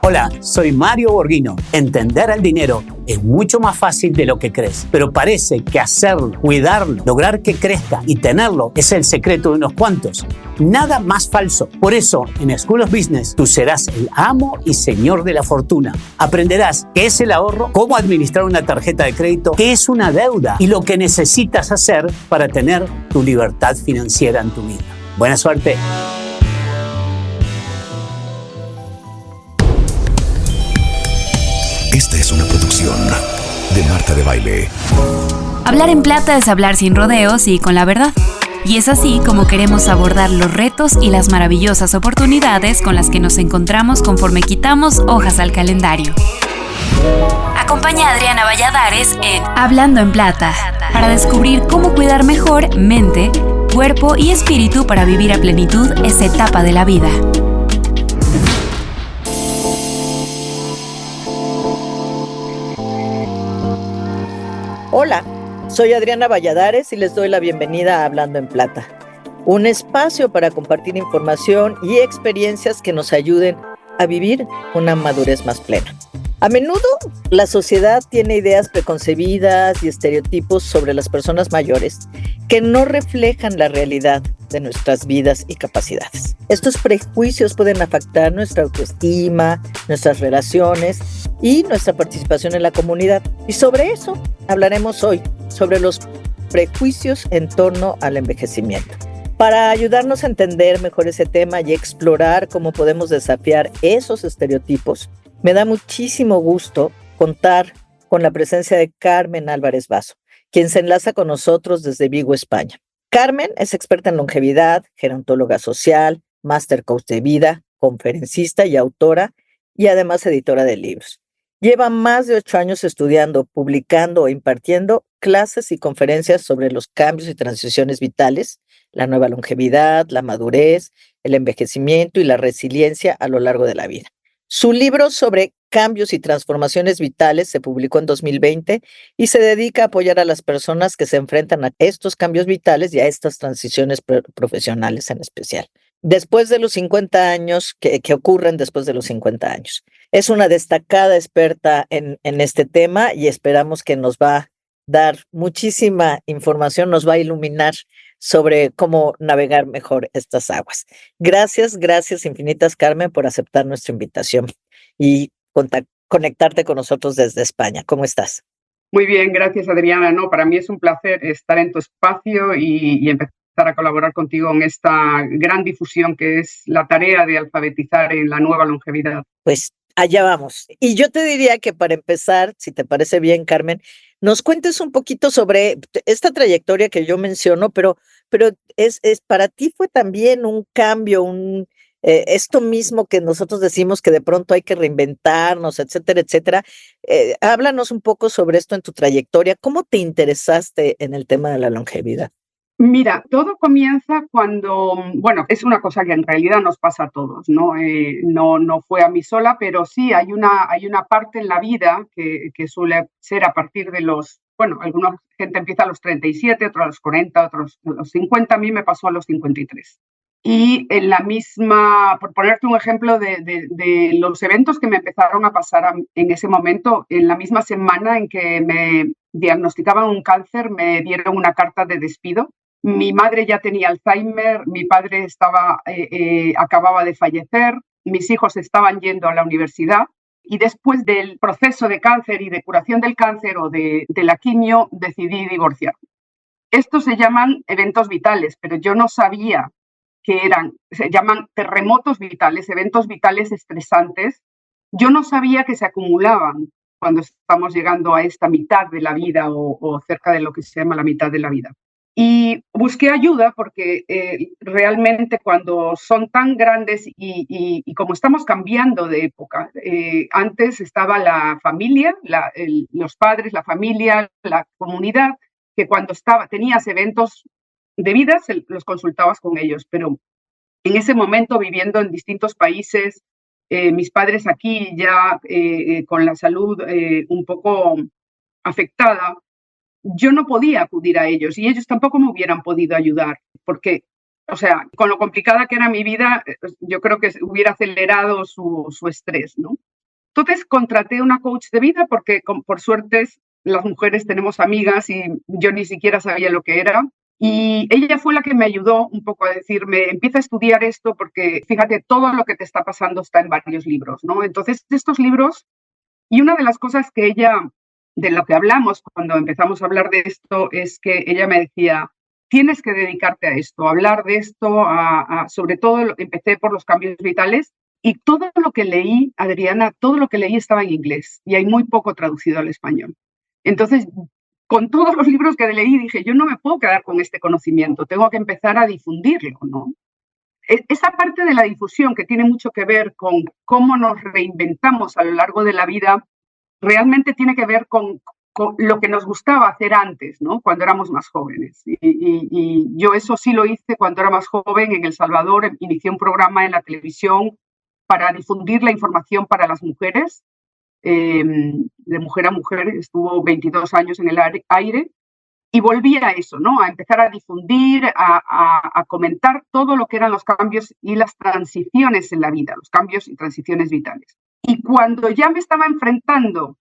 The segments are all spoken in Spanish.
Hola, soy Mario Borghino. Entender el dinero es mucho más fácil de lo que crees, pero parece que hacerlo, cuidarlo, lograr que crezca y tenerlo es el secreto de unos cuantos. Nada más falso. Por eso, en School of Business, tú serás el amo y señor de la fortuna. Aprenderás qué es el ahorro, cómo administrar una tarjeta de crédito, qué es una deuda y lo que necesitas hacer para tener tu libertad financiera en tu vida. Buena suerte. Esta es una producción de Marta de Baile. Hablar en plata es hablar sin rodeos y con la verdad. Y es así como queremos abordar los retos y las maravillosas oportunidades con las que nos encontramos conforme quitamos hojas al calendario. Acompaña a Adriana Valladares en Hablando en Plata para descubrir cómo cuidar mejor mente, cuerpo y espíritu para vivir a plenitud esta etapa de la vida. Hola, soy Adriana Valladares y les doy la bienvenida a Hablando en Plata, un espacio para compartir información y experiencias que nos ayuden a vivir una madurez más plena. A menudo, la sociedad tiene ideas preconcebidas y estereotipos sobre las personas mayores que no reflejan la realidad de nuestras vidas y capacidades. Estos prejuicios pueden afectar nuestra autoestima, nuestras relaciones y nuestra participación en la comunidad. Y sobre eso hablaremos hoy, sobre los prejuicios en torno al envejecimiento. Para ayudarnos a entender mejor ese tema y explorar cómo podemos desafiar esos estereotipos, me da muchísimo gusto contar con la presencia de Carmen Álvarez Basso, quien se enlaza con nosotros desde Vigo, España. Carmen es experta en longevidad, gerontóloga social, máster coach de vida, conferencista y autora, y además editora de libros. Lleva más de 8 años estudiando, publicando e impartiendo clases y conferencias sobre los cambios y transiciones vitales, la nueva longevidad, la madurez, el envejecimiento y la resiliencia a lo largo de la vida. Su libro sobre cambios y transformaciones vitales se publicó en 2020 y se dedica a apoyar a las personas que se enfrentan a estos cambios vitales y a estas transiciones profesionales en especial. Después de los 50 años, que ocurren después de los 50 años. Es una destacada experta en este tema y esperamos que nos va a dar muchísima información, nos va a iluminar sobre cómo navegar mejor estas aguas. Gracias infinitas, Carmen, por aceptar nuestra invitación y conectarte con nosotros desde España. ¿Cómo estás? Muy bien, gracias, Adriana. No, para mí es un placer estar en tu espacio y empezar a colaborar contigo en esta gran difusión que es la tarea de alfabetizar en la nueva longevidad. Pues allá vamos. Y yo te diría que para empezar, si te parece bien, Carmen, nos cuentes un poquito sobre esta trayectoria que yo menciono, pero es para ti fue también un cambio, esto mismo que nosotros decimos que de pronto hay que reinventarnos, etcétera, etcétera. Háblanos un poco sobre esto en tu trayectoria. ¿Cómo te interesaste en el tema de la longevidad? Mira, todo comienza cuando, bueno, es una cosa que en realidad nos pasa a todos, ¿no? No fue a mí sola, pero sí hay una parte en la vida que suele ser a partir de alguna gente empieza a los 37, otros a los 40, otros a los 50, a mí me pasó a los 53. Y en la misma, por ponerte un ejemplo de los eventos que me empezaron a pasar en ese momento, en la misma semana en que me diagnosticaban un cáncer, me dieron una carta de despido. Mi madre ya tenía Alzheimer, mi padre acababa de fallecer, mis hijos estaban yendo a la universidad y después del proceso de cáncer y de curación del cáncer o de la quimio decidí divorciarme. Estos se llaman eventos vitales, pero yo no sabía que se llaman terremotos vitales, eventos vitales estresantes. Yo no sabía que se acumulaban cuando estamos llegando a esta mitad de la vida o cerca de lo que se llama la mitad de la vida. Y busqué ayuda porque realmente cuando son tan grandes y como estamos cambiando de época, antes estaba la familia, los padres, la familia, la comunidad, que cuando tenías eventos de vida los consultabas con ellos, pero en ese momento viviendo en distintos países, mis padres aquí ya con la salud un poco afectada, yo no podía acudir a ellos y ellos tampoco me hubieran podido ayudar porque, o sea, con lo complicada que era mi vida, yo creo que hubiera acelerado su estrés, ¿no? Entonces contraté una coach de vida porque por suerte las mujeres tenemos amigas y yo ni siquiera sabía lo que era. Y ella fue la que me ayudó un poco a decirme, empieza a estudiar esto porque fíjate, todo lo que te está pasando está en varios libros, ¿no? Entonces, estos libros, y una de las cosas que de lo que hablamos cuando empezamos a hablar de esto, es que ella me decía, tienes que dedicarte a esto, a hablar de esto, sobre todo empecé por los cambios vitales, y todo lo que leí, Adriana, todo lo que leí estaba en inglés, y hay muy poco traducido al español. Entonces, con todos los libros que leí, dije, yo no me puedo quedar con este conocimiento, tengo que empezar a difundirlo, ¿no? Esa parte de la difusión que tiene mucho que ver con cómo nos reinventamos a lo largo de la vida, realmente tiene que ver con lo que nos gustaba hacer antes, ¿no? Cuando éramos más jóvenes. Y yo eso sí lo hice cuando era más joven en El Salvador, inicié un programa en la televisión para difundir la información para las mujeres, de mujer a mujer, estuvo 22 años en el aire, y volví a eso, ¿no? A empezar a difundir, a comentar todo lo que eran los cambios y las transiciones en la vida, los cambios y transiciones vitales. Y cuando ya me estaba enfrentando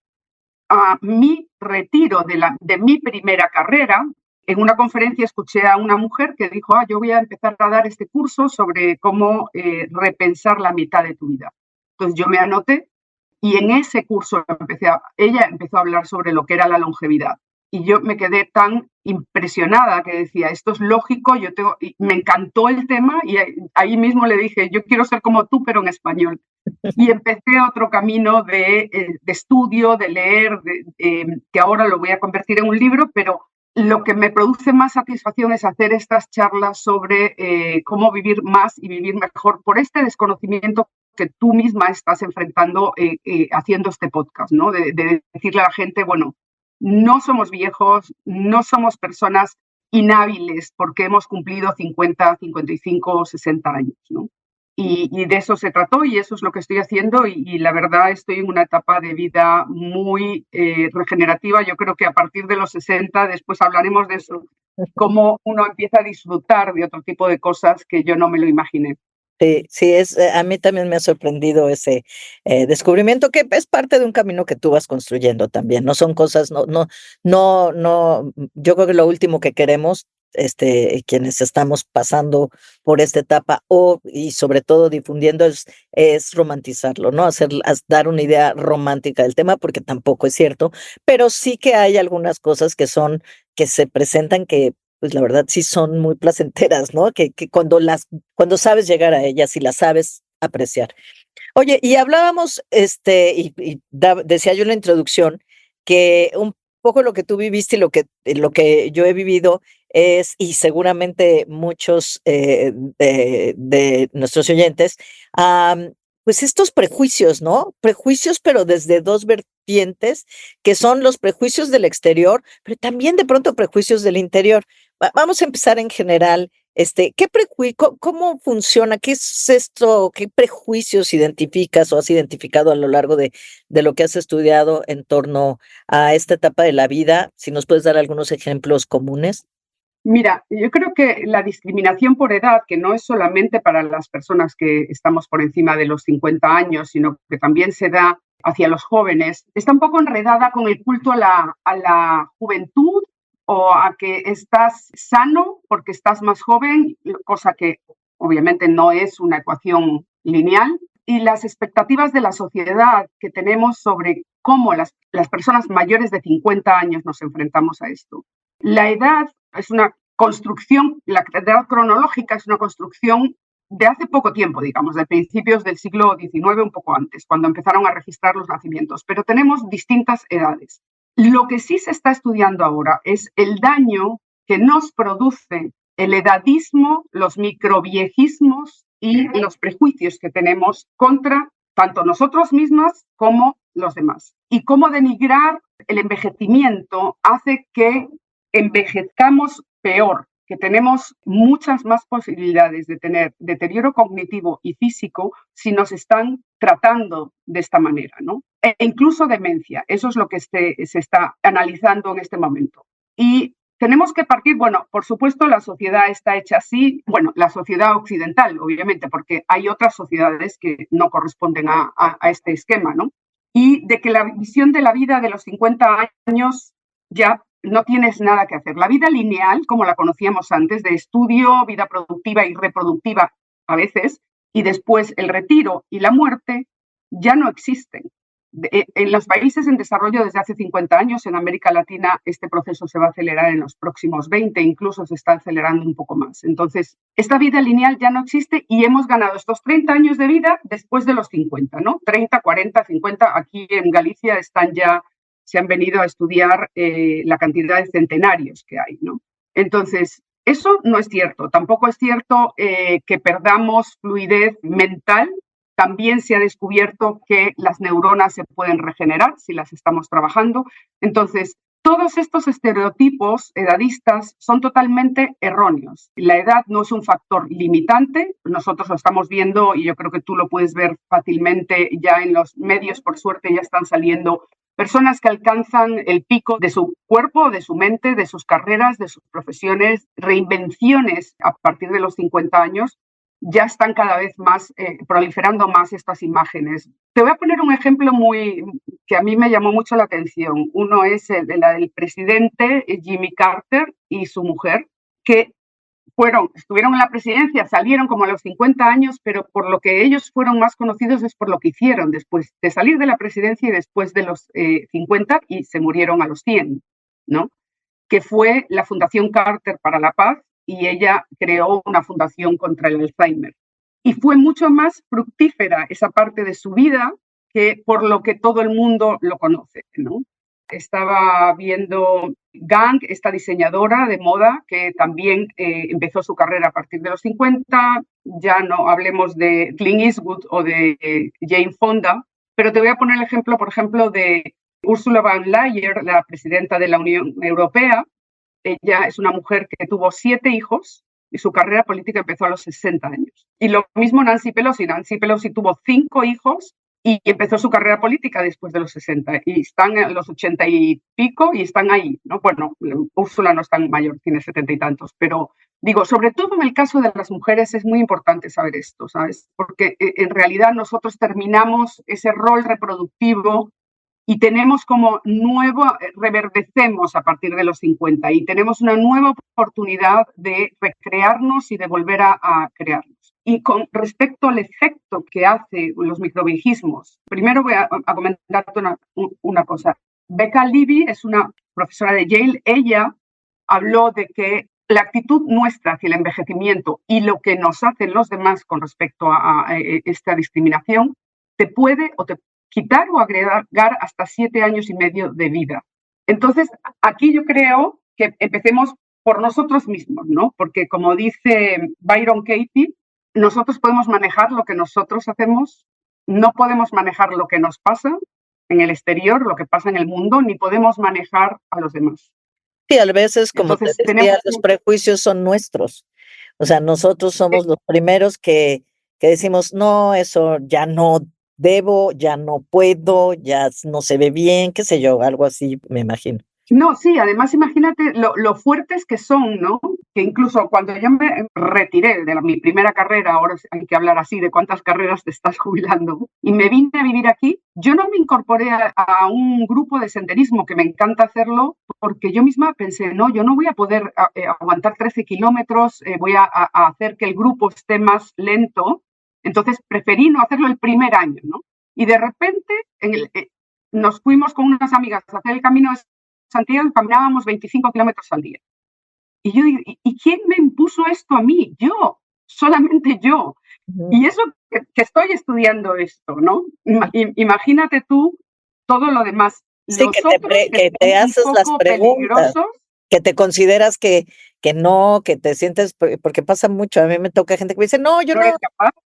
a mi retiro de mi primera carrera, en una conferencia escuché a una mujer que dijo, yo voy a empezar a dar este curso sobre cómo repensar la mitad de tu vida. Entonces yo me anoté y en ese curso ella empezó a hablar sobre lo que era la longevidad. Y yo me quedé tan impresionada que decía, esto es lógico, y me encantó el tema y ahí mismo le dije, yo quiero ser como tú, pero en español. Y empecé otro camino de estudio, de leer, que ahora lo voy a convertir en un libro, pero lo que me produce más satisfacción es hacer estas charlas sobre cómo vivir más y vivir mejor por este desconocimiento que tú misma estás enfrentando haciendo este podcast, ¿no? De decirle a la gente, bueno, no somos viejos, no somos personas inhábiles porque hemos cumplido 50, 55 o 60 años, ¿no? Y de eso se trató y eso es lo que estoy haciendo y la verdad estoy en una etapa de vida muy regenerativa. Yo creo que a partir de los 60, después hablaremos de eso, cómo uno empieza a disfrutar de otro tipo de cosas que yo no me lo imaginé. Sí, a mí también me ha sorprendido ese descubrimiento que es parte de un camino que tú vas construyendo también. No son cosas, no. Yo creo que lo último que queremos, quienes estamos pasando por esta etapa y sobre todo difundiendo es romantizarlo, ¿no? Dar una idea romántica del tema, porque tampoco es cierto, pero sí que hay algunas cosas que se presentan que pues la verdad sí son muy placenteras, ¿no? Que cuando sabes llegar a ellas y las sabes apreciar. Oye, y hablábamos, decía yo en la introducción, que un poco lo que tú viviste y lo que yo he vivido y seguramente muchos de nuestros oyentes, pues estos prejuicios, ¿no? Prejuicios, pero desde dos vertientes, que son los prejuicios del exterior, pero también de pronto prejuicios del interior. Vamos a empezar en general. ¿Cómo funciona? ¿Qué es esto? ¿Qué prejuicios identificas o has identificado a lo largo de lo que has estudiado en torno a esta etapa de la vida? Si nos puedes dar algunos ejemplos comunes. Mira, yo creo que la discriminación por edad, que no es solamente para las personas que estamos por encima de los 50 años, sino que también se da hacia los jóvenes, está un poco enredada con el culto a la juventud o a que estás sano porque estás más joven, cosa que obviamente no es una ecuación lineal, y las expectativas de la sociedad que tenemos sobre cómo las personas mayores de 50 años nos enfrentamos a esto. La edad es una construcción, la edad cronológica es una construcción de hace poco tiempo, digamos, de principios del siglo XIX, un poco antes, cuando empezaron a registrar los nacimientos, pero tenemos distintas edades. Lo que sí se está estudiando ahora es el daño que nos produce el edadismo, los microviejismos y los prejuicios que tenemos contra tanto nosotros mismas como los demás. Y cómo denigrar el envejecimiento hace que envejezcamos peor, que tenemos muchas más posibilidades de tener deterioro cognitivo y físico si nos están tratando de esta manera, ¿no? E incluso demencia. Eso es lo que se está analizando en este momento. Y tenemos que partir, bueno, por supuesto la sociedad está hecha así, bueno, la sociedad occidental, obviamente, porque hay otras sociedades que no corresponden a este esquema, ¿no? y de que la visión de la vida de los 50 años ya no tienes nada que hacer. La vida lineal, como la conocíamos antes, de estudio, vida productiva y reproductiva a veces, y después el retiro y la muerte, ya no existen. En los países en desarrollo desde hace 50 años, en América Latina, este proceso se va a acelerar en los próximos 20, incluso se está acelerando un poco más. Entonces, esta vida lineal ya no existe y hemos ganado estos 30 años de vida después de los 50, ¿no? 30, 40, 50, aquí en Galicia se han venido a estudiar la cantidad de centenarios que hay, ¿no? Entonces, eso no es cierto. Tampoco es cierto que perdamos fluidez mental. También se ha descubierto que las neuronas se pueden regenerar si las estamos trabajando. Entonces, todos estos estereotipos edadistas son totalmente erróneos. La edad no es un factor limitante. Nosotros lo estamos viendo y yo creo que tú lo puedes ver fácilmente ya en los medios. Por suerte ya están saliendo personas que alcanzan el pico de su cuerpo, de su mente, de sus carreras, de sus profesiones, reinvenciones a partir de los 50 años. Ya están cada vez más proliferando más estas imágenes. Te voy a poner un ejemplo que a mí me llamó mucho la atención. Uno es el del presidente Jimmy Carter y su mujer, que estuvieron en la presidencia, salieron como a los 50 años, pero por lo que ellos fueron más conocidos es por lo que hicieron después de salir de la presidencia y después de los 50 y se murieron a los 100, ¿no? Que fue la Fundación Carter para la Paz, y ella creó una fundación contra el Alzheimer. Y fue mucho más fructífera esa parte de su vida que por lo que todo el mundo lo conoce, ¿no? Estaba viendo Gang, esta diseñadora de moda, que también empezó su carrera a partir de los 50, ya no hablemos de Clint Eastwood o de Jane Fonda, pero te voy a poner el ejemplo, por ejemplo, de Ursula von der Leyen, la presidenta de la Unión Europea. Ella es una mujer que tuvo 7 hijos y su carrera política empezó a los 60 años. Y lo mismo Nancy Pelosi. Nancy Pelosi tuvo 5 hijos y empezó su carrera política después de los 60. Y están en los 80 y pico y están ahí, ¿no? Bueno, Úrsula no es tan mayor, tiene 70 y tantos. Pero digo, sobre todo en el caso de las mujeres es muy importante saber esto, ¿sabes? Porque en realidad nosotros terminamos ese rol reproductivo y tenemos reverdecemos a partir de los 50 y tenemos una nueva oportunidad de recrearnos y de volver a crearnos. Y con respecto al efecto que hacen los microbiologismos, primero voy a comentarte una cosa. Becca Levy es una profesora de Yale. Ella habló de que la actitud nuestra hacia el envejecimiento y lo que nos hacen los demás con respecto a esta discriminación te puede o te quitar o agregar hasta 7 años y medio de vida. Entonces, aquí yo creo que empecemos por nosotros mismos, ¿no? Porque como dice Byron Katie, nosotros podemos manejar lo que nosotros hacemos, no podemos manejar lo que nos pasa en el exterior, lo que pasa en el mundo, ni podemos manejar a los demás. Sí, a veces, como entonces, te decía, los prejuicios son nuestros. O sea, nosotros somos los primeros que decimos, no, eso ya no debo, ya no puedo, ya no se ve bien, qué sé yo, algo así, me imagino. No, sí, además imagínate lo fuertes que son, ¿no? Que incluso cuando yo me retiré de mi primera carrera, ahora hay que hablar así de cuántas carreras te estás jubilando, y me vine a vivir aquí, yo no me incorporé a un grupo de senderismo, que me encanta hacerlo, porque yo misma pensé, no, yo no voy a poder aguantar 13 kilómetros, voy a hacer que el grupo esté más lento, entonces preferí no hacerlo el primer año, ¿no? Y de repente nos fuimos con unas amigas a hacer el camino de Santiago y caminábamos 25 kilómetros al día. Y yo digo, ¿y quién me impuso esto a mí? Yo, solamente yo. Uh-huh. Y eso que estoy estudiando esto, ¿no? Imagínate tú todo lo demás. Sí, que te haces las preguntas, que te consideras que no, que te sientes, porque pasa mucho. A mí me toca gente que me dice, no, yo no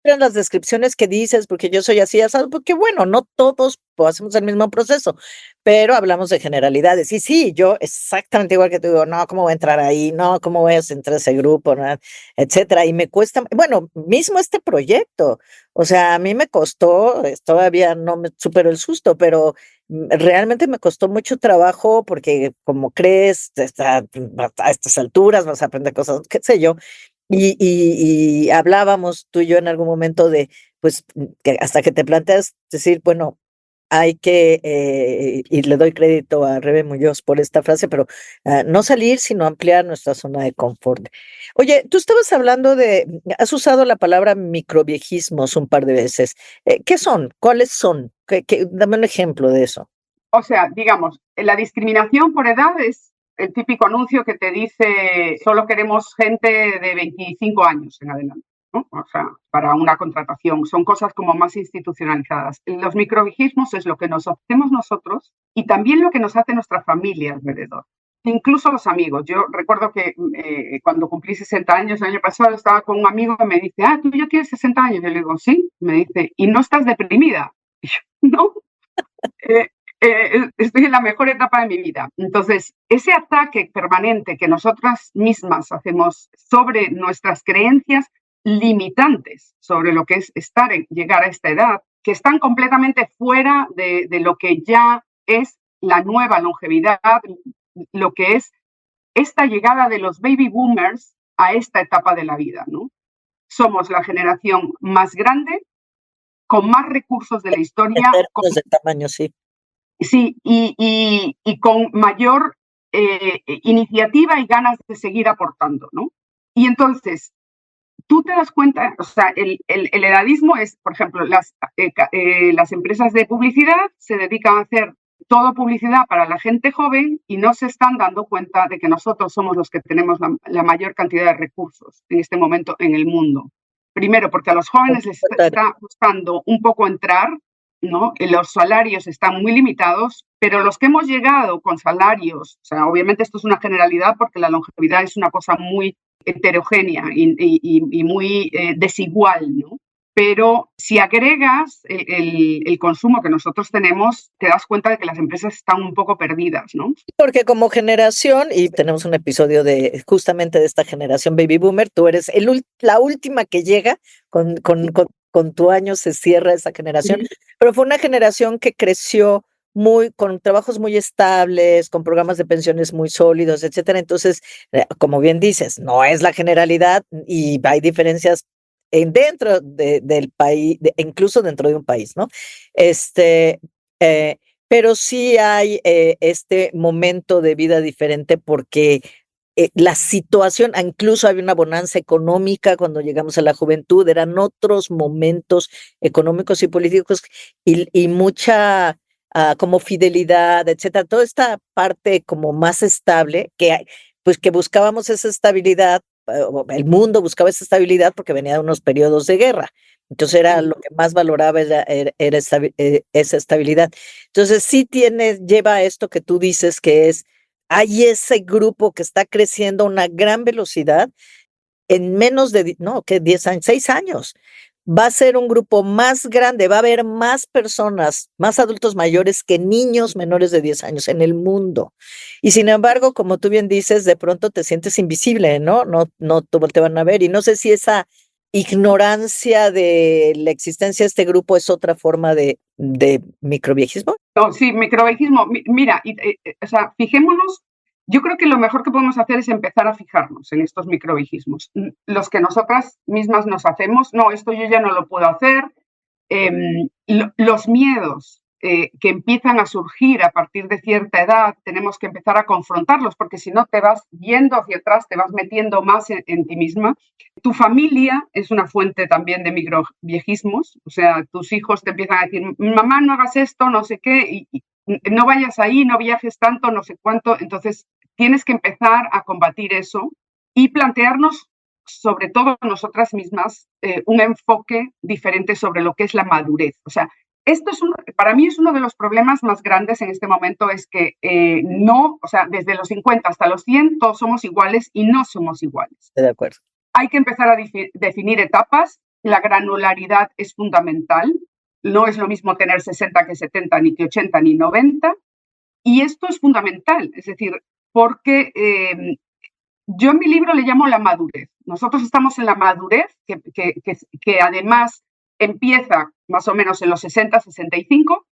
en las descripciones que dices, porque yo soy así, porque bueno, no todos hacemos el mismo proceso, pero hablamos de generalidades. Y sí, yo exactamente igual que tú digo, no, ¿cómo voy a entrar ahí? No, ¿cómo voy a entrar a ese grupo? ¿No? Etcétera. Y me cuesta, bueno, mismo este proyecto, o sea, a mí me costó, todavía no me supero el susto, pero realmente me costó mucho trabajo porque como crees, a estas alturas vas a aprender cosas, qué sé yo. Y hablábamos tú y yo en algún momento de, pues, que hasta que te planteas decir, bueno, hay que, y le doy crédito a Rebe Muñoz por esta frase, pero no salir, sino ampliar nuestra zona de confort. Oye, tú estabas hablando has usado la palabra microviejismos un par de veces. ¿Qué son? ¿Cuáles son? Dame un ejemplo de eso. O sea, digamos, la discriminación por edad es el típico anuncio que te dice solo queremos gente de 25 años en adelante, ¿no? O sea, para una contratación. Son cosas como más institucionalizadas. Los microviejismos es lo que nos hacemos nosotros y también lo que nos hace nuestra familia alrededor. Incluso los amigos. Yo recuerdo que cuando cumplí 60 años el año pasado estaba con un amigo que me dice, ¿tú ya tienes 60 años? Yo le digo, sí. Me dice, ¿y no estás deprimida? Y yo, no. Estoy en la mejor etapa de mi vida. Entonces, ese ataque permanente que nosotras mismas hacemos sobre nuestras creencias limitantes sobre lo que es llegar a esta edad, que están completamente fuera de lo que ya es la nueva longevidad, lo que es esta llegada de los baby boomers a esta etapa de la vida, ¿no? Somos la generación más grande, con más recursos de la historia. De tamaño, sí. Sí, y con mayor iniciativa y ganas de seguir aportando, ¿no? Y entonces, tú te das cuenta, o sea, el edadismo es, por ejemplo, las empresas de publicidad se dedican a hacer toda publicidad para la gente joven y no se están dando cuenta de que nosotros somos los que tenemos la mayor cantidad de recursos en este momento en el mundo. Primero, porque a los jóvenes les está costando un poco entrar, ¿no? Los salarios están muy limitados, pero los que hemos llegado con salarios, o sea, obviamente esto es una generalidad porque la longevidad es una cosa muy heterogénea y muy desigual, ¿no? Pero si agregas el consumo que nosotros tenemos, te das cuenta de que las empresas están un poco perdidas, ¿no? Porque como generación, y tenemos un episodio justamente de esta generación baby boomer, tú eres la última que llega, con tu año se cierra esa generación, pero fue una generación que creció con trabajos muy estables, con programas de pensiones muy sólidos, etcétera. Entonces, como bien dices, no es la generalidad y hay diferencias dentro del país, incluso dentro de un país, ¿no? Pero sí hay este momento de vida diferente porque la situación, incluso había una bonanza económica cuando llegamos a la juventud, eran otros momentos económicos y políticos y mucha como fidelidad, etcétera, toda esta parte como más estable pues que buscábamos esa estabilidad, el mundo buscaba esa estabilidad porque venía de unos periodos de guerra. Entonces era lo que más valoraba era esa estabilidad. Entonces sí lleva esto que tú dices que hay ese grupo que está creciendo a una gran velocidad en menos de, 10 años, 6 años. Va a ser un grupo más grande, va a haber más personas, más adultos mayores que niños menores de 10 años en el mundo. Y sin embargo, como tú bien dices, de pronto te sientes invisible, ¿no? No te van a ver. Y no sé si esa ignorancia de la existencia de este grupo es otra forma de microviejismo. No, sí, microviejismo. Mira, o sea, fijémonos. Yo creo que lo mejor que podemos hacer es empezar a fijarnos en estos microviejismos. Los que nosotras mismas nos hacemos, no, esto yo ya no lo puedo hacer. Los miedos que empiezan a surgir a partir de cierta edad, tenemos que empezar a confrontarlos, porque si no te vas yendo hacia atrás, te vas metiendo más en ti misma. Tu familia es una fuente también de microviejismos, o sea, tus hijos te empiezan a decir, mamá, no hagas esto, no sé qué, y no vayas ahí, no viajes tanto, no sé cuánto. Entonces, tienes que empezar a combatir eso y plantearnos, sobre todo nosotras mismas, un enfoque diferente sobre lo que es la madurez. O sea, para mí es uno de los problemas más grandes en este momento, es que o sea, desde los 50 hasta los 100 todos somos iguales y no somos iguales. Estoy de acuerdo. Hay que empezar a definir etapas, la granularidad es fundamental, no es lo mismo tener 60 que 70, ni que 80, ni 90, y esto es fundamental, es decir, porque yo en mi libro le llamo la madurez. Nosotros estamos en la madurez, que además empieza más o menos en los 60, 65,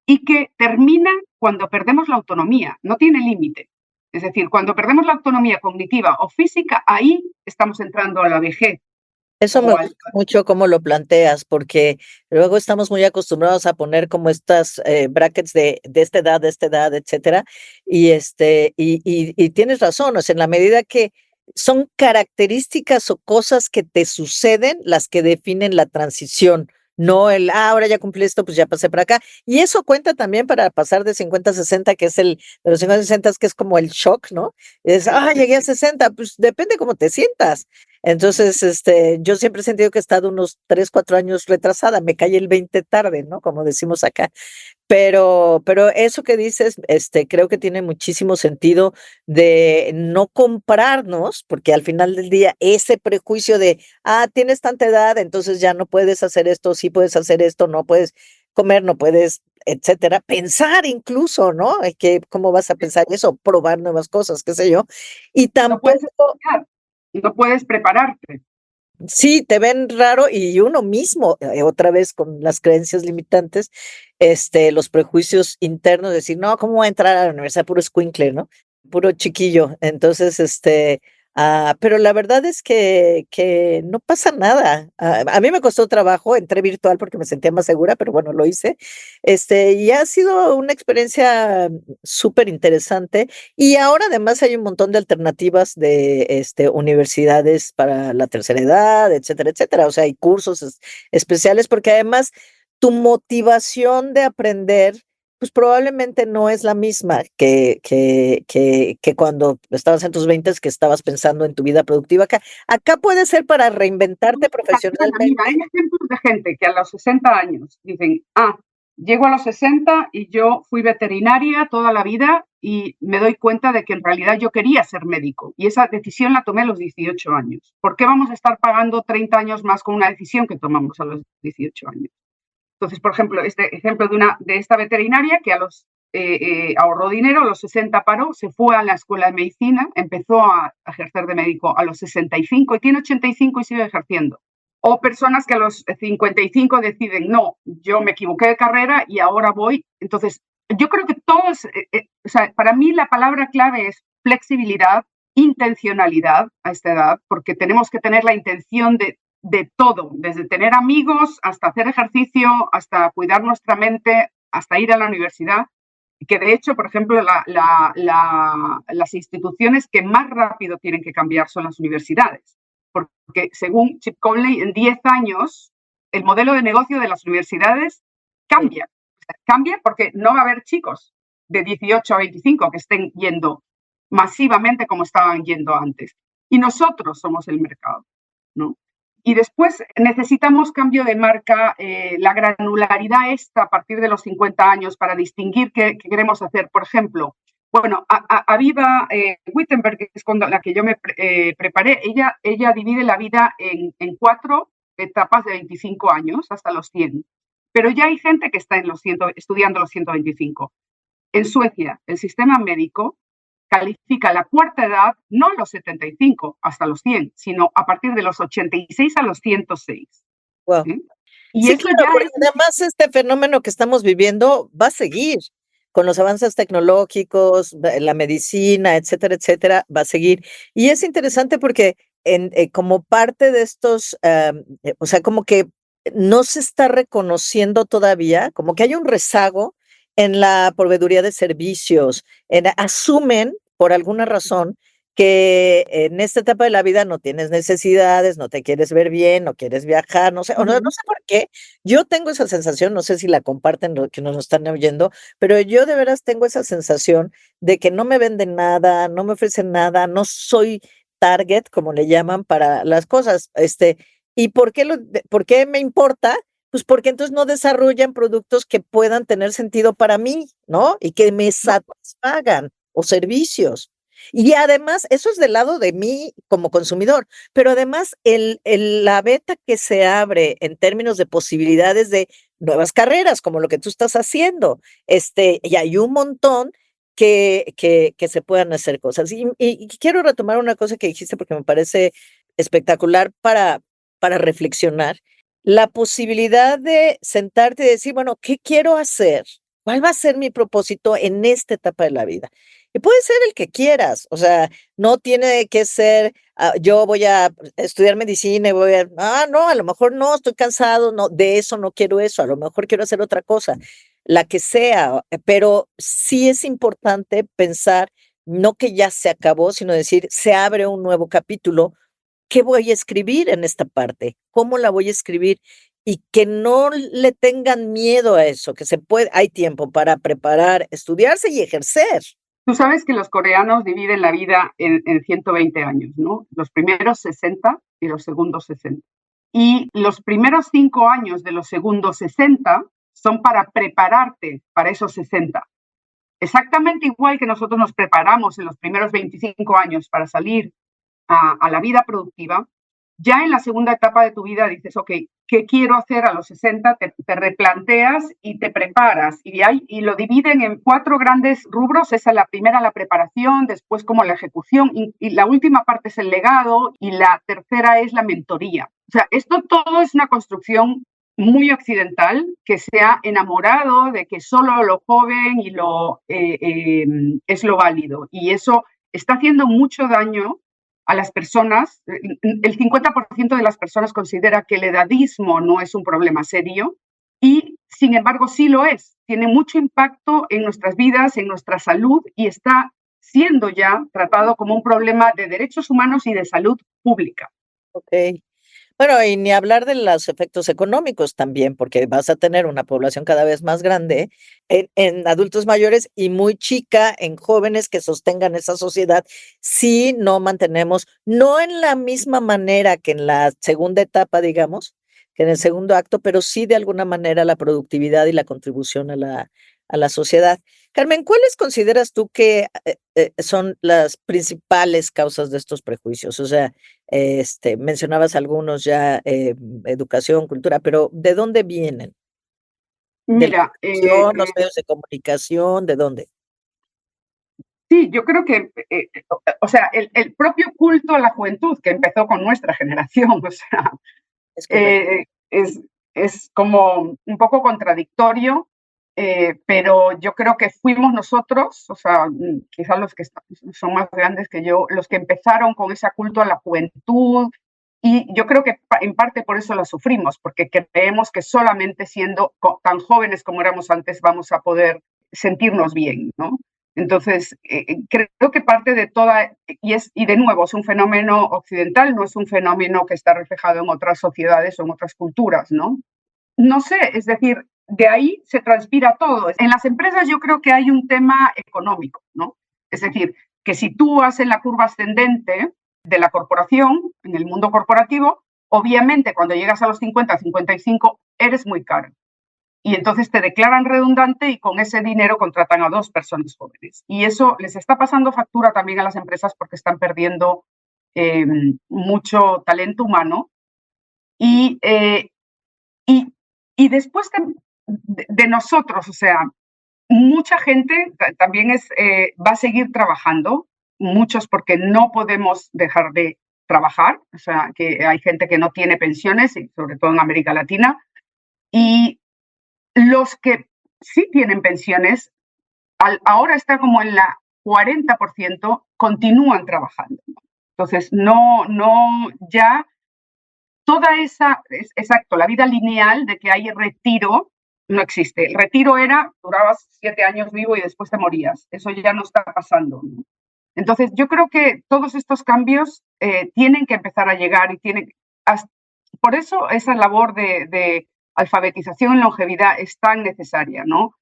y que termina cuando perdemos la autonomía, no tiene límite. Es decir, cuando perdemos la autonomía cognitiva o física, ahí estamos entrando a la vejez. Eso me o gusta mucho cómo lo planteas, porque luego estamos muy acostumbrados a poner como estas brackets de esta edad, etcétera, y tienes razón, o sea, en la medida que son características o cosas que te suceden las que definen la transición, no ahora ya cumplí esto, pues ya pasé para acá. Y eso cuenta también para pasar de 50 a 60, que es de los 50 a 60, que es como el shock, ¿no? Llegué a 60, pues depende cómo te sientas. Entonces, yo siempre he sentido que he estado unos 3, 4 años retrasada, me cae el 20 tarde, ¿no? Como decimos acá. Pero eso que dices, creo que tiene muchísimo sentido de no compararnos, porque al final del día ese prejuicio de, tienes tanta edad, entonces ya no puedes hacer esto, sí puedes hacer esto, no puedes comer, no puedes, etcétera. Pensar incluso, ¿no? Que cómo vas a pensar eso, probar nuevas cosas, qué sé yo. Y no puedes tampoco estudiar, no puedes prepararte. sí, te ven raro y uno mismo, otra vez con las creencias limitantes, los prejuicios internos, decir, no, ¿cómo voy a entrar a la universidad? Puro escuincle, ¿no? Puro chiquillo. Entonces, pero la verdad es que no pasa nada. A mí me costó trabajo, entré virtual porque me sentía más segura, pero bueno, lo hice. Y ha sido una experiencia súper interesante. Y ahora además hay un montón de alternativas de universidades para la tercera edad, etcétera, etcétera. O sea, hay cursos especiales porque además tu motivación de aprender, pues probablemente no es la misma que cuando estabas en tus 20, que estabas pensando en tu vida productiva. Acá puede ser para reinventarte Mira, hay profesionalmente. ejemplos de gente que a los 60 años dicen, llego a los 60 y yo fui veterinaria toda la vida y me doy cuenta de que en realidad yo quería ser médico y esa decisión la tomé a los 18 años. ¿Por qué vamos a estar pagando 30 años más con una decisión que tomamos a los 18 años? Entonces, por ejemplo, este ejemplo de esta veterinaria que ahorró dinero, a los 60 paró, se fue a la escuela de medicina, empezó a ejercer de médico a los 65 y tiene 85 y sigue ejerciendo. O personas que a los 55 deciden, no, yo me equivoqué de carrera y ahora voy. Entonces, yo creo que todos, o sea, para mí la palabra clave es flexibilidad, intencionalidad a esta edad, porque tenemos que tener la intención de todo, desde tener amigos hasta hacer ejercicio, hasta cuidar nuestra mente, hasta ir a la universidad, que de hecho, por ejemplo, las instituciones que más rápido tienen que cambiar son las universidades, porque según Chip Conley, en 10 años el modelo de negocio de las universidades cambia. Cambia porque no va a haber chicos de 18 a 25 que estén yendo masivamente como estaban yendo antes. Y nosotros somos el mercado, ¿no? Y después necesitamos cambio de marca, la granularidad esta a partir de los 50 años para distinguir qué queremos hacer. Por ejemplo, bueno, Aviva Wittenberg, que es con la que yo me preparé, ella divide la vida en 4 etapas de 25 años hasta los 100. Pero ya hay gente que está estudiando los 125. En Suecia, el sistema médico califica la cuarta edad no a los 75 hasta los 100, sino a partir de los 86 a los 106. Wow. ¿Sí? Y Sí, eso claro, ya porque es... además este fenómeno que estamos viviendo va a seguir con los avances tecnológicos, la medicina, etcétera, etcétera, va a seguir. Y es interesante porque como parte de estos, o sea, como que no se está reconociendo todavía, como que hay un rezago en la proveeduría de servicios, asumen por alguna razón que en esta etapa de la vida no tienes necesidades, no te quieres ver bien, no quieres viajar, no sé, o no sé por qué. Yo tengo esa sensación, no sé si la comparten los que nos están oyendo, pero yo de veras tengo esa sensación de que no me venden nada, no me ofrecen nada, no soy target, como le llaman, para las cosas. ¿Y por qué me importa? Pues porque entonces no desarrollan productos que puedan tener sentido para mí, ¿no? Y que me satisfagan o servicios. Y además, eso es del lado de mí como consumidor, pero además la beta que se abre en términos de posibilidades de nuevas carreras, como lo que tú estás haciendo, y hay un montón que se puedan hacer cosas. Y quiero retomar una cosa que dijiste porque me parece espectacular para reflexionar. La posibilidad de sentarte y decir, bueno, ¿qué quiero hacer? ¿Cuál va a ser mi propósito en esta etapa de la vida? Y puede ser el que quieras, o sea, no tiene que ser, yo voy a estudiar medicina y no, a lo mejor no, estoy cansado, no, de eso no quiero eso, a lo mejor quiero hacer otra cosa, la que sea, pero sí es importante pensar, no que ya se acabó, sino decir, se abre un nuevo capítulo. ¿Qué voy a escribir en esta parte? ¿Cómo la voy a escribir? Y que no le tengan miedo a eso, que hay tiempo para preparar, estudiarse y ejercer. Tú sabes que los coreanos dividen la vida en 120 años, ¿no? Los primeros 60 y los segundos 60. Y los primeros 5 años de los segundos 60 son para prepararte para esos 60. Exactamente igual que nosotros nos preparamos en los primeros 25 años para salir a la vida productiva, ya en la segunda etapa de tu vida dices, ok, ¿qué quiero hacer a los 60? Te replanteas y te preparas. Y lo dividen en 4 grandes rubros. Esa es la primera, la preparación, después como la ejecución, y la última parte es el legado, y la tercera es la mentoría. O sea, esto todo es una construcción muy occidental, que se ha enamorado de que solo lo joven y es lo válido. Y eso está haciendo mucho daño a las personas. El 50% de las personas considera que el edadismo no es un problema serio y, sin embargo, sí lo es. Tiene mucho impacto en nuestras vidas, en nuestra salud, y está siendo ya tratado como un problema de derechos humanos y de salud pública. Ok. Bueno, y ni hablar de los efectos económicos también, porque vas a tener una población cada vez más grande en adultos mayores y muy chica en jóvenes que sostengan esa sociedad si no mantenemos, no en la misma manera que en la segunda etapa, digamos, que en el segundo acto, pero sí de alguna manera la productividad y la contribución a la sociedad. Carmen, ¿cuáles consideras tú que son las principales causas de estos prejuicios? O sea, mencionabas algunos ya, educación, cultura, pero ¿de dónde vienen? ¿De la Mira, educación, los medios de comunicación, de dónde? sí, yo creo que, o sea, el propio culto a la juventud que empezó con nuestra generación, o sea, Es correcto. eh, es, es como un poco contradictorio, pero yo creo que fuimos nosotros, o sea, quizás los que son más grandes que yo, los que empezaron con ese culto a la juventud, y yo creo que en parte por eso la sufrimos, porque creemos que solamente siendo tan jóvenes como éramos antes vamos a poder sentirnos bien, ¿no? Entonces, creo que parte de toda, y de nuevo, es un fenómeno occidental, no es un fenómeno que está reflejado en otras sociedades o en otras culturas, ¿no? No sé, es decir, de ahí se transpira todo. En las empresas yo creo que hay un tema económico, ¿no? Es decir, que si tú haces la curva ascendente de la corporación, en el mundo corporativo, obviamente cuando llegas a los 50, 55, eres muy caro. Y entonces te declaran redundante y con ese dinero contratan a 2 personas jóvenes. Y eso les está pasando factura también a las empresas porque están perdiendo mucho talento humano. Y, y, y después de nosotros, o sea, mucha gente también va a seguir trabajando, muchos porque no podemos dejar de trabajar, o sea, que hay gente que no tiene pensiones, y sobre todo en América Latina, y los que sí tienen pensiones, ahora está como en la 40%, continúan trabajando. Entonces, ya toda exacto, la vida lineal de que hay retiro no existe. El retiro durabas 7 años vivo y después te morías. Eso ya no está pasando, ¿no? Entonces, yo creo que todos estos cambios tienen que empezar a llegar por eso esa labor de alfabetización en longevidad es tan necesaria, ¿no?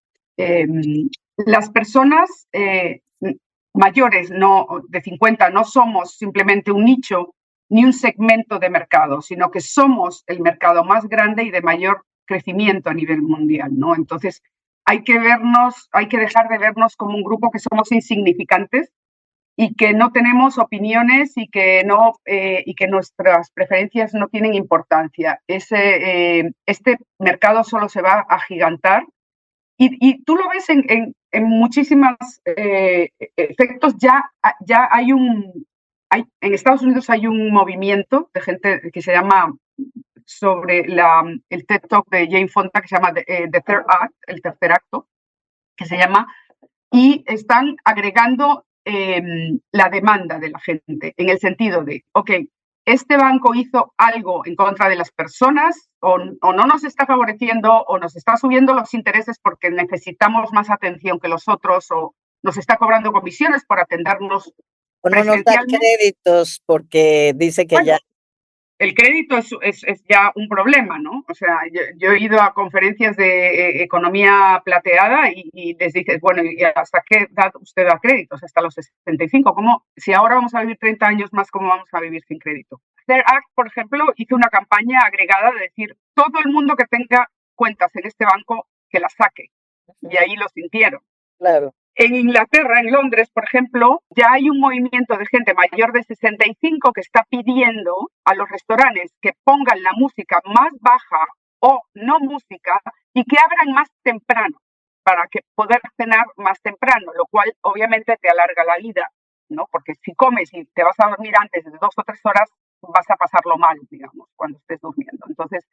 Las personas mayores de 50 no somos simplemente un nicho ni un segmento de mercado, sino que somos el mercado más grande y de mayor crecimiento a nivel mundial, ¿no? Entonces, hay que dejar de vernos como un grupo que somos insignificantes y que no tenemos opiniones y que nuestras preferencias no tienen importancia. Este mercado solo se va a agigantar y tú lo ves en muchísimos efectos. Ya en Estados Unidos hay un movimiento de gente que se llama, sobre el TED Talk de Jane Fonda, que se llama The Third Act, el tercer acto, que se llama y están agregando la demanda de la gente, en el sentido de, ok, este banco hizo algo en contra de las personas o no nos está favoreciendo o nos está subiendo los intereses porque necesitamos más atención que los otros o nos está cobrando comisiones por atendernos O no nos da créditos porque dice que bueno, ya... El crédito es ya un problema, ¿no? O sea, yo he ido a conferencias de economía plateada y les dices, bueno, ¿y hasta qué edad usted da créditos? Hasta los 65. ¿Cómo? Si ahora vamos a vivir 30 años más, ¿cómo vamos a vivir sin crédito? Fair Act, por ejemplo, hizo una campaña agregada de decir, todo el mundo que tenga cuentas en este banco, que las saque. Y ahí lo sintieron. Claro. En Inglaterra, en Londres, por ejemplo, ya hay un movimiento de gente mayor de 65 que está pidiendo a los restaurantes que pongan la música más baja o no música y que abran más temprano para que poder cenar más temprano, lo cual obviamente te alarga la vida, ¿no? Porque si comes y te vas a dormir antes de 2 o 3 horas, vas a pasarlo mal, digamos, cuando estés durmiendo. Entonces,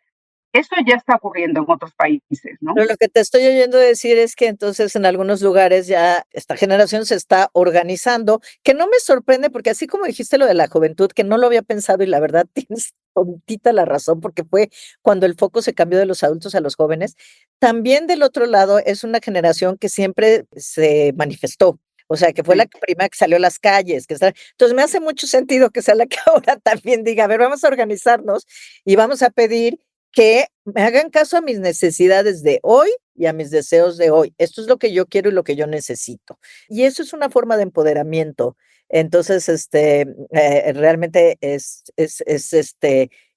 eso ya está ocurriendo en otros países, ¿no? Pero lo que te estoy oyendo decir es que entonces en algunos lugares ya esta generación se está organizando, que no me sorprende porque así como dijiste lo de la juventud, que no lo había pensado y la verdad tienes tontita la razón porque fue cuando el foco se cambió de los adultos a los jóvenes, también del otro lado es una generación que siempre se manifestó. O sea, que fue la primera que salió a las calles. Entonces me hace mucho sentido que sea la que ahora también diga, a ver, vamos a organizarnos y vamos a pedir que me hagan caso a mis necesidades de hoy y a mis deseos de hoy. Esto es lo que yo quiero y lo que yo necesito. Y eso es una forma de empoderamiento. Entonces, realmente es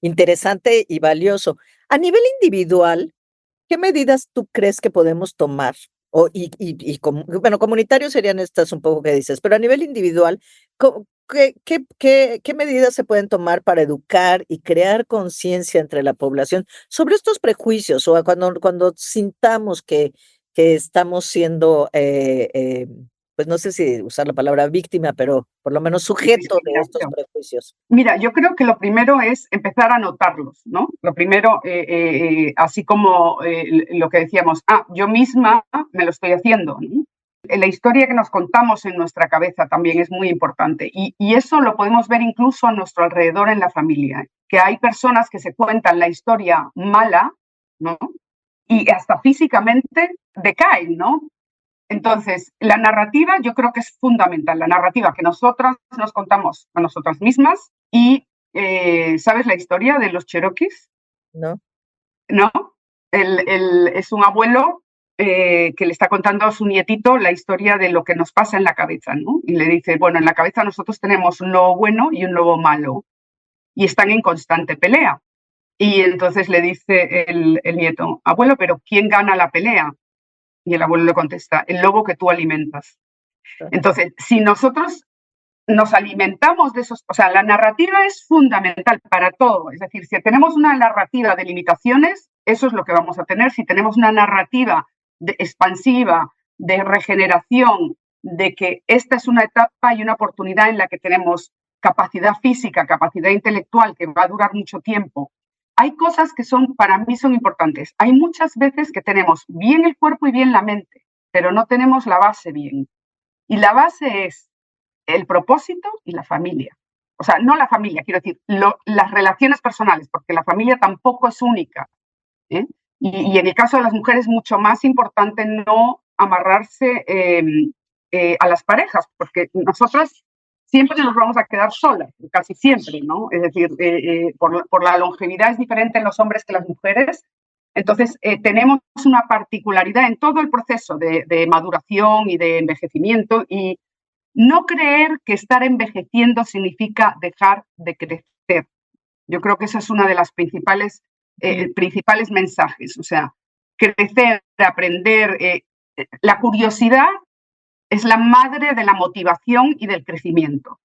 interesante y valioso. A nivel individual, ¿qué medidas tú crees que podemos tomar? Bueno, comunitarios serían estas un poco que dices, pero a nivel individual, ¿qué medidas se pueden tomar para educar y crear conciencia entre la población sobre estos prejuicios o cuando sintamos que estamos siendo, pues no sé si usar la palabra víctima, pero por lo menos sujeto de estos prejuicios? Mira, yo creo que lo primero es empezar a notarlos, ¿no? Lo primero, así como lo que decíamos, yo misma me lo estoy haciendo, ¿no? La historia que nos contamos en nuestra cabeza también es muy importante y eso lo podemos ver incluso a nuestro alrededor en la familia, que hay personas que se cuentan la historia mala, ¿no? Y hasta físicamente decaen, ¿no? Entonces, la narrativa yo creo que es fundamental, la narrativa que nosotras nos contamos a nosotras mismas y, ¿sabes la historia de los cherokees? No. ¿No? Es un abuelo que le está contando a su nietito la historia de lo que nos pasa en la cabeza, ¿no? Y le dice, bueno, en la cabeza nosotros tenemos un lobo bueno y un lobo malo y están en constante pelea. Y entonces le dice el nieto, abuelo, pero ¿quién gana la pelea? Y el abuelo le contesta, el lobo que tú alimentas. Entonces, si nosotros nos alimentamos de esos, o sea, la narrativa es fundamental para todo. Es decir, si tenemos una narrativa de limitaciones, eso es lo que vamos a tener. Si tenemos una narrativa expansiva, de regeneración, de que esta es una etapa y una oportunidad en la que tenemos capacidad física, capacidad intelectual, que va a durar mucho tiempo. Hay cosas que para mí son importantes. Hay muchas veces que tenemos bien el cuerpo y bien la mente, pero no tenemos la base bien. Y la base es el propósito y la familia. O sea, no la familia, quiero decir, las relaciones personales, porque la familia tampoco es única. Y en el caso de las mujeres es mucho más importante no amarrarse a las parejas, porque nosotras siempre nos vamos a quedar solas, casi siempre, ¿no? Es decir, por la longevidad es diferente en los hombres que las mujeres. Entonces, tenemos una particularidad en todo el proceso de maduración y de envejecimiento y no creer que estar envejeciendo significa dejar de crecer. Yo creo que esa es una de las principales mensajes. O sea, crecer, aprender, la curiosidad es la madre de la motivación y del crecimiento.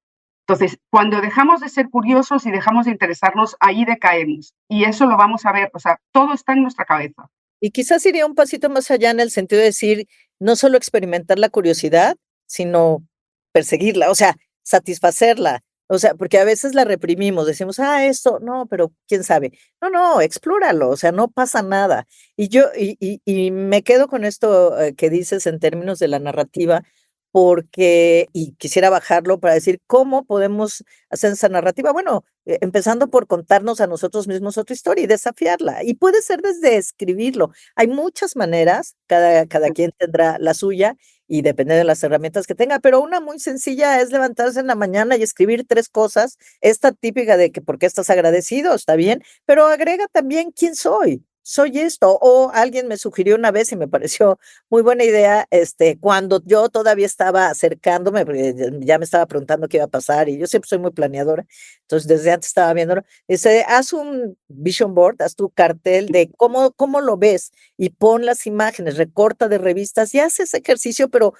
Entonces, cuando dejamos de ser curiosos y dejamos de interesarnos, ahí decaemos. Y eso lo vamos a ver, o sea, todo está en nuestra cabeza. Y quizás iría un pasito más allá en el sentido de decir, no solo experimentar la curiosidad, sino perseguirla, o sea, satisfacerla. O sea, porque a veces la reprimimos, decimos, esto, no, pero quién sabe. No, no, explóralo, o sea, no pasa nada. Y me quedo con esto que dices en términos de la narrativa, porque, y quisiera bajarlo para decir, ¿cómo podemos hacer esa narrativa? Bueno, empezando por contarnos a nosotros mismos otra historia y desafiarla. Y puede ser desde escribirlo. Hay muchas maneras, cada quien tendrá la suya y depende de las herramientas que tenga, pero una muy sencilla es levantarse en la mañana y escribir 3 cosas, esta típica de que por qué estás agradecido, está bien, pero agrega también quién soy. Soy esto, o alguien me sugirió una vez y me pareció muy buena idea, cuando yo todavía estaba acercándome, porque ya me estaba preguntando qué iba a pasar y yo siempre soy muy planeadora, entonces desde antes estaba viéndolo, haz un vision board, haz tu cartel de cómo lo ves y pon las imágenes, recorta de revistas y haz ese ejercicio, pero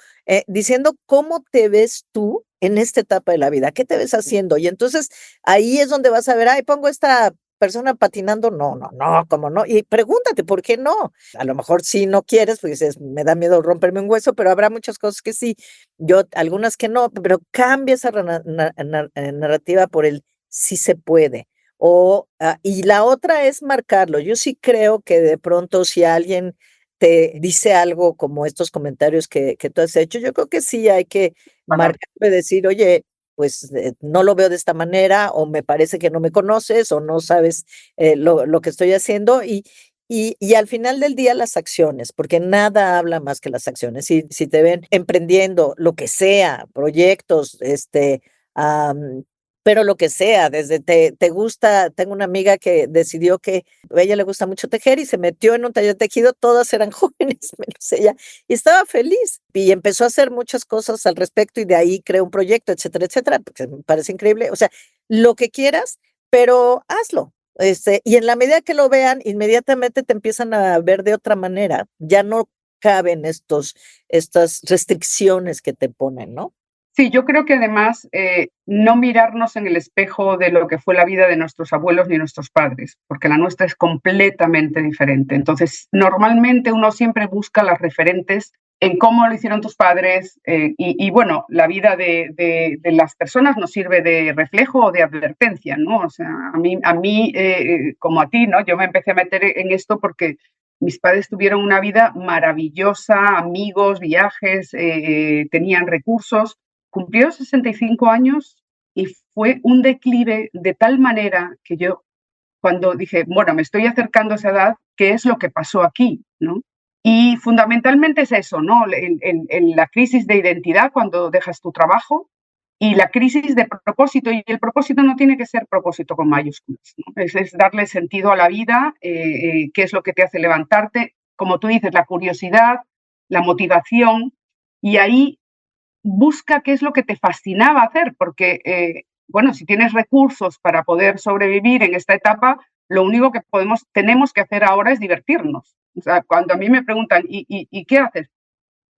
diciendo cómo te ves tú en esta etapa de la vida, qué te ves haciendo. Y entonces ahí es donde vas a ver, pongo esta persona patinando, no, no, no, ¿cómo no? Y pregúntate, ¿por qué no? A lo mejor sí no quieres, pues dices, me da miedo romperme un hueso, pero habrá muchas cosas que sí, yo algunas que no, pero cambia esa narrativa por el sí se puede. Y la otra es marcarlo. Yo sí creo que de pronto si alguien te dice algo como estos comentarios que tú has hecho, yo creo que sí hay que Para marcarlo y decir, oye, pues no lo veo de esta manera, o me parece que no me conoces, o no sabes lo que estoy haciendo, y al final del día las acciones, porque nada habla más que las acciones. Si te ven emprendiendo lo que sea, proyectos, pero lo que sea, desde te gusta, tengo una amiga que decidió que a ella le gusta mucho tejer y se metió en un taller de tejido, todas eran jóvenes, menos ella, y estaba feliz y empezó a hacer muchas cosas al respecto y de ahí creó un proyecto, etcétera, etcétera, porque me parece increíble. O sea, lo que quieras, pero hazlo. Y en la medida que lo vean, inmediatamente te empiezan a ver de otra manera. Ya no caben estas restricciones que te ponen, ¿no? Sí, yo creo que además no mirarnos en el espejo de lo que fue la vida de nuestros abuelos ni nuestros padres, porque la nuestra es completamente diferente. Entonces, normalmente uno siempre busca las referentes en cómo lo hicieron tus padres y bueno, la vida de las personas nos sirve de reflejo o de advertencia, ¿no? O sea, a mí como a ti, ¿no? Yo me empecé a meter en esto porque mis padres tuvieron una vida maravillosa, amigos, viajes, tenían recursos. Cumplió 65 años y fue un declive de tal manera que yo, cuando dije, bueno, me estoy acercando a esa edad, ¿qué es lo que pasó aquí? ¿No? Y fundamentalmente es eso, ¿no? La crisis de identidad cuando dejas tu trabajo y la crisis de propósito. Y el propósito no tiene que ser propósito con mayúsculas, ¿no? Es darle sentido a la vida, qué es lo que te hace levantarte, como tú dices, la curiosidad, la motivación. Y ahí busca qué es lo que te fascinaba hacer, porque, bueno, si tienes recursos para poder sobrevivir en esta etapa, lo único que tenemos que hacer ahora es divertirnos. O sea, cuando a mí me preguntan, ¿y qué haces?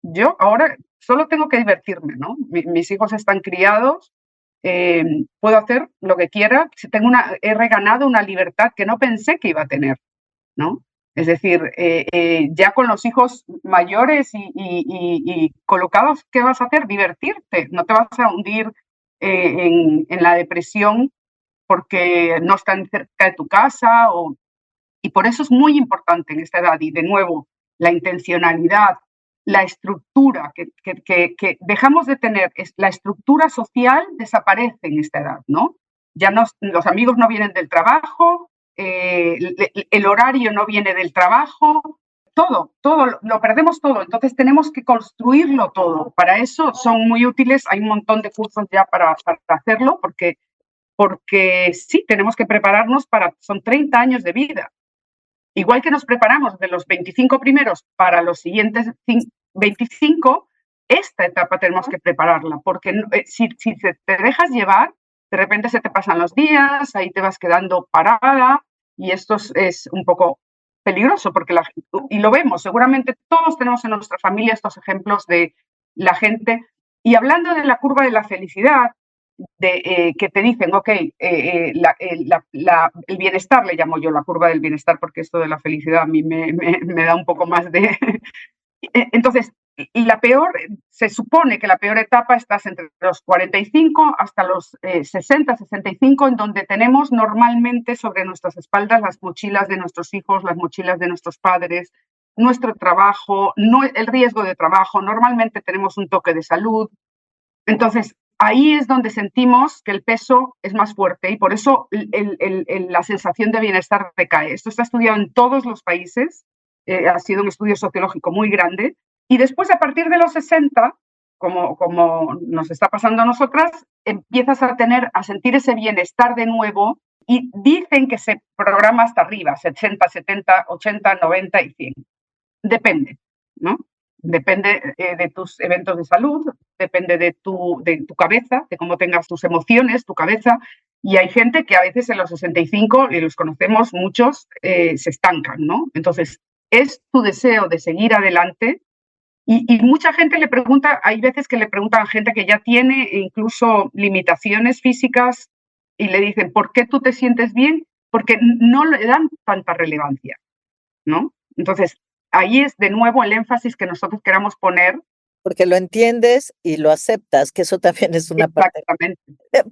Yo ahora solo tengo que divertirme, ¿no? Mis hijos están criados, puedo hacer lo que quiera, he reganado una libertad que no pensé que iba a tener, ¿no? Es decir, ya con los hijos mayores y colocados, ¿qué vas a hacer? Divertirte, no te vas a hundir en la depresión porque no están cerca de tu casa. Y por eso es muy importante en esta edad, y de nuevo, la intencionalidad, la estructura, que dejamos de tener, la estructura social desaparece en esta edad, ¿no? Ya los amigos no vienen del trabajo, el horario no viene del trabajo, todo lo perdemos todo, entonces tenemos que construirlo todo. Para eso son muy útiles, hay un montón de cursos ya para hacerlo, porque sí, tenemos que prepararnos son 30 años de vida. Igual que nos preparamos de los 25 primeros para los siguientes 25, esta etapa tenemos que prepararla, porque si te dejas llevar, de repente se te pasan los días, ahí te vas quedando parada, y esto es un poco peligroso, y lo vemos, seguramente todos tenemos en nuestra familia estos ejemplos de la gente. Y hablando de la curva de la felicidad, que te dicen, ok, el bienestar, le llamo yo la curva del bienestar, porque esto de la felicidad a mí me da un poco más de... Entonces, y la peor, se supone que la peor etapa está entre los 45 hasta los 60, 65, en donde tenemos normalmente sobre nuestras espaldas las mochilas de nuestros hijos, las mochilas de nuestros padres, nuestro trabajo, el riesgo de trabajo, normalmente tenemos un toque de salud. Entonces, ahí es donde sentimos que el peso es más fuerte y por eso la sensación de bienestar decae. Esto está estudiado en todos los países, ha sido un estudio sociológico muy grande. Y después, a partir de los 60, como nos está pasando a nosotras, empiezas a sentir ese bienestar de nuevo y dicen que se programa hasta arriba, 60, 70, 80, 90 y 100. Depende, ¿no? Depende de tus eventos de salud, depende de tu cabeza, de cómo tengas tus emociones, tu cabeza. Y hay gente que a veces en los 65, y los conocemos muchos, se estancan, ¿no? Entonces, es tu deseo de seguir adelante. Y mucha gente le pregunta, hay veces que le preguntan a gente que ya tiene incluso limitaciones físicas y le dicen, ¿por qué tú te sientes bien? Porque no le dan tanta relevancia, ¿no? Entonces, ahí es de nuevo el énfasis que nosotros queramos poner. Porque lo entiendes y lo aceptas, que eso también es una parte. Exactamente.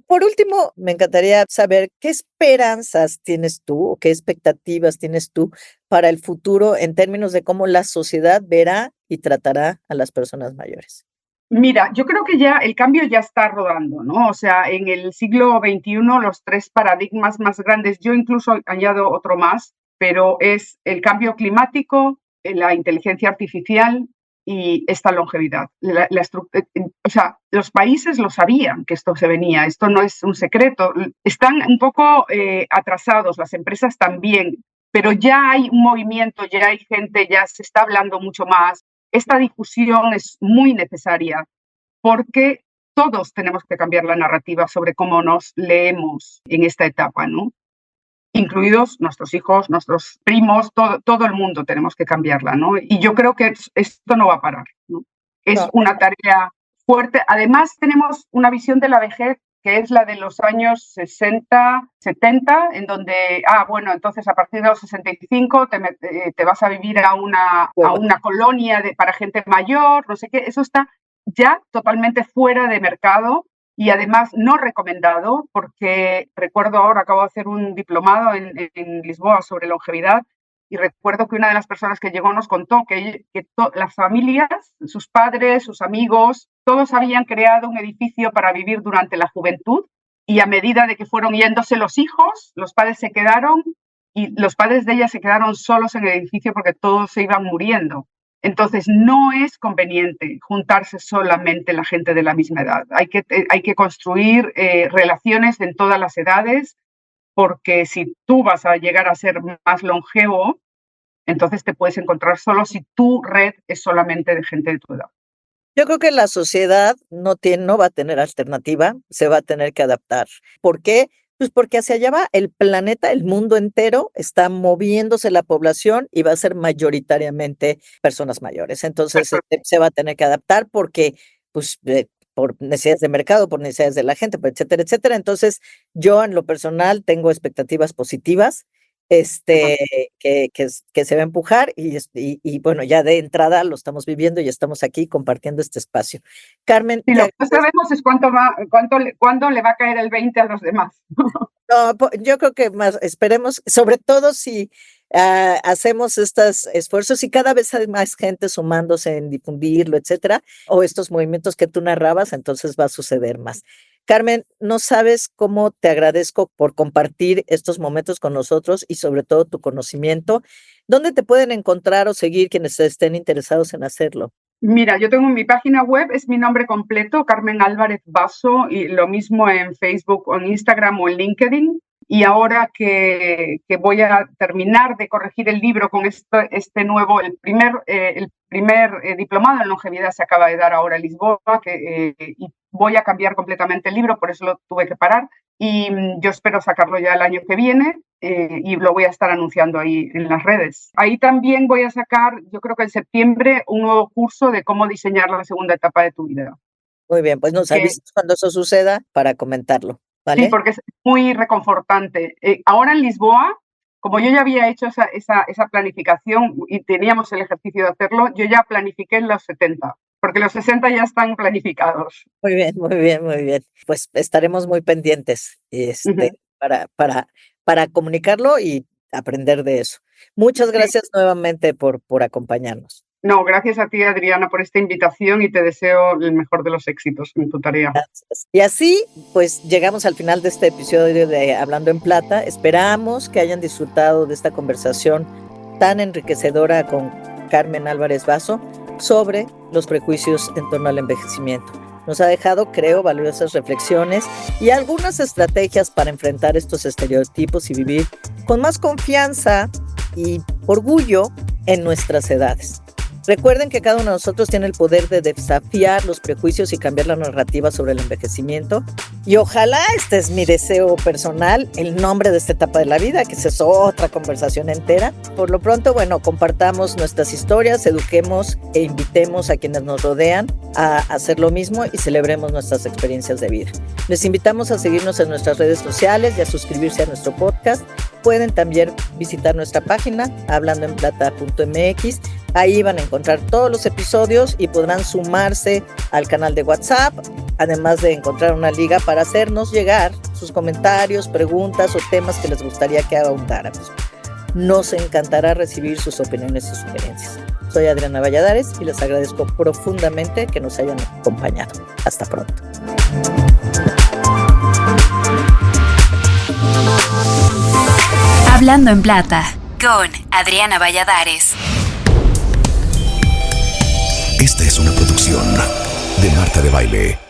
Por último, me encantaría saber qué esperanzas tienes tú o qué expectativas tienes tú para el futuro en términos de cómo la sociedad verá y tratará a las personas mayores. Mira, yo creo que ya el cambio ya está rodando, ¿no? O sea, en el siglo XXI los 3 paradigmas más grandes, yo incluso añado otro más, pero es el cambio climático, la inteligencia artificial y esta longevidad. O sea, los países lo sabían que esto se venía, esto no es un secreto. Están un poco atrasados, las empresas también, pero ya hay un movimiento, ya hay gente, ya se está hablando mucho más. Esta difusión es muy necesaria porque todos tenemos que cambiar la narrativa sobre cómo nos leemos en esta etapa, ¿no? Incluidos nuestros hijos, nuestros primos, todo el mundo tenemos que cambiarla, ¿no? Y yo creo que esto no va a parar, ¿no? Es una tarea fuerte. Además, tenemos una visión de la vejez que es la de los años 60, 70, en donde, bueno, entonces a partir de los 65 te vas a vivir a una colonia para gente mayor, no sé qué. Eso está ya totalmente fuera de mercado. Y además no recomendado, porque recuerdo ahora, acabo de hacer un diplomado en Lisboa sobre longevidad, y recuerdo que una de las personas que llegó nos contó que las familias, sus padres, sus amigos, todos habían creado un edificio para vivir durante la juventud, y a medida de que fueron yéndose los hijos, los padres se quedaron, y los padres de ella se quedaron solos en el edificio porque todos se iban muriendo. Entonces, no es conveniente juntarse solamente la gente de la misma edad. Hay que construir relaciones en todas las edades, porque si tú vas a llegar a ser más longevo, entonces te puedes encontrar solo si tu red es solamente de gente de tu edad. Yo creo que la sociedad no va a tener alternativa, se va a tener que adaptar. ¿Por qué? Pues porque hacia allá va el planeta, el mundo entero, está moviéndose la población y va a ser mayoritariamente personas mayores. Entonces se va a tener que adaptar porque, pues, por necesidades de mercado, por necesidades de la gente, etcétera, etcétera. Entonces, yo en lo personal tengo expectativas positivas, que se va a empujar y bueno, ya de entrada lo estamos viviendo y estamos aquí compartiendo este espacio. Carmen. Y lo que no sabemos es cuándo le va a caer el 20 a los demás. No, yo creo que más esperemos, sobre todo si hacemos estos esfuerzos y cada vez hay más gente sumándose en difundirlo, etcétera, o estos movimientos que tú narrabas, entonces va a suceder más. Carmen, no sabes cómo te agradezco por compartir estos momentos con nosotros y sobre todo tu conocimiento. ¿Dónde te pueden encontrar o seguir quienes estén interesados en hacerlo? Mira, yo tengo mi página web, es mi nombre completo, Carmen Álvarez Basso, y lo mismo en Facebook o en Instagram o en LinkedIn. Y ahora que voy a terminar de corregir el libro con este nuevo, el primer diplomado en longevidad se acaba de dar ahora en Lisboa, y voy a cambiar completamente el libro, por eso lo tuve que parar. Y yo espero sacarlo ya el año que viene y lo voy a estar anunciando ahí en las redes. Ahí también voy a sacar, yo creo que en septiembre, un nuevo curso de cómo diseñar la segunda etapa de tu vida. Muy bien, pues nos avisas cuando eso suceda para comentarlo, ¿vale? Sí, porque es muy reconfortante. Ahora en Lisboa, como yo ya había hecho esa planificación y teníamos el ejercicio de hacerlo, yo ya planifiqué en los 70, porque los 60 ya están planificados. Muy bien, muy bien, muy bien. Pues estaremos muy pendientes para comunicarlo y aprender de eso. Muchas gracias nuevamente por acompañarnos. No, gracias a ti, Adriana, por esta invitación y te deseo el mejor de los éxitos en tu tarea. Gracias. Y así, pues llegamos al final de este episodio de Hablando en Plata. Esperamos que hayan disfrutado de esta conversación tan enriquecedora con Carmen Álvarez Basso sobre los prejuicios en torno al envejecimiento. Nos ha dejado, creo, valiosas reflexiones y algunas estrategias para enfrentar estos estereotipos y vivir con más confianza y orgullo en nuestras edades. Recuerden que cada uno de nosotros tiene el poder de desafiar los prejuicios y cambiar la narrativa sobre el envejecimiento. Y ojalá, este es mi deseo personal, el nombre de esta etapa de la vida, que esa es otra conversación entera. Por lo pronto, bueno, compartamos nuestras historias, eduquemos e invitemos a quienes nos rodean a hacer lo mismo y celebremos nuestras experiencias de vida. Les invitamos a seguirnos en nuestras redes sociales y a suscribirse a nuestro podcast. Pueden también visitar nuestra página hablandoenplata.mx. Ahí van a encontrar todos los episodios y podrán sumarse al canal de WhatsApp, además de encontrar una liga para hacernos llegar sus comentarios, preguntas o temas que les gustaría que ahondáramos. Nos encantará recibir sus opiniones y sugerencias. Soy Adriana Valladares y les agradezco profundamente que nos hayan acompañado. Hasta pronto. Hablando en Plata, con Adriana Valladares. Esta es una producción de Marta de Baile.